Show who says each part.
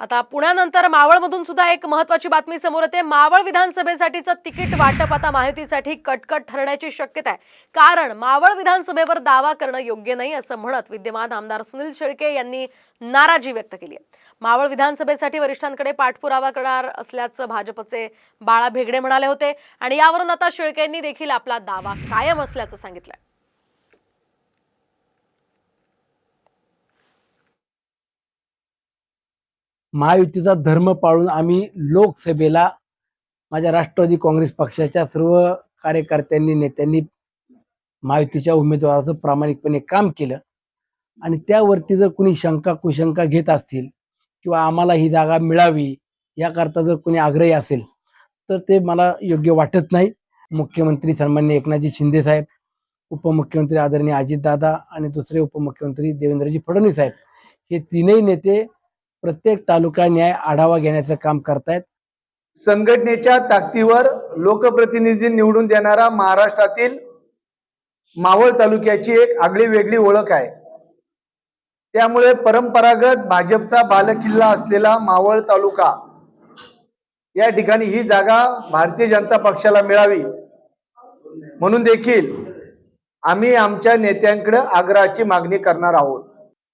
Speaker 1: आता पुण्यानंतर मावळमधून सुद्धा एक महत्त्वाची बातमी समोर येते। मावळ विधानसभेसाठीचं तिकीट वाटप आता महायुतीसाठी कटकट ठरण्याची शक्यता आहे। कारण मावळ विधानसभेवर दावा करणं योग्य नाही असं म्हणत विद्यमान आमदार सुनील शेळके यांनी नाराजी व्यक्त केली आहे। मावळ विधानसभेसाठी वरिष्ठांकडे पाठपुरावा करणार असल्याचं भाजपचे बाळा भेगडे म्हणाले होते आणि यावरून आता शेळकेंनी देखील आपला दावा कायम असल्याचं सांगितलंय।
Speaker 2: महायुतीचा धर्म पाळून आम्ही लोकसभेला माझ्या राष्ट्रवादी काँग्रेस पक्षाच्या सर्व कार्यकर्त्यांनी नेत्यांनी महायुतीच्या उमेदवाराचं प्रामाणिकपणे काम केलं आणि त्यावरती जर कुणी शंका कुशंका घेत असतील किंवा आम्हाला ही जागा मिळावी याकरता जर कुणी आग्रही असेल तर ते मला योग्य वाटत नाही। मुख्यमंत्री सन्माननीय एकनाथजी शिंदे साहेब, उपमुख्यमंत्री आदरणीय अजितदादा आणि दुसरे उपमुख्यमंत्री देवेंद्रजी फडणवीस साहेब हे तीनही नेते प्रत्येक तालुका न्याय आढावा घेण्याचं काम करतायत।
Speaker 3: संघटनेच्या ताकदीवर लोकप्रतिनिधी निवडून देणारा महाराष्ट्रातील मावळ तालुक्याची एक आगळी वेगळी ओळख आहे। त्यामुळे परंपरागत भाजपचा बालेकिल्ला असलेला मावळ तालुका या ठिकाणी ही जागा भारतीय जनता पक्षाला मिळावी म्हणून देखील आम्ही आमच्या नेत्यांकडे आग्रहाची मागणी करणार आहोत।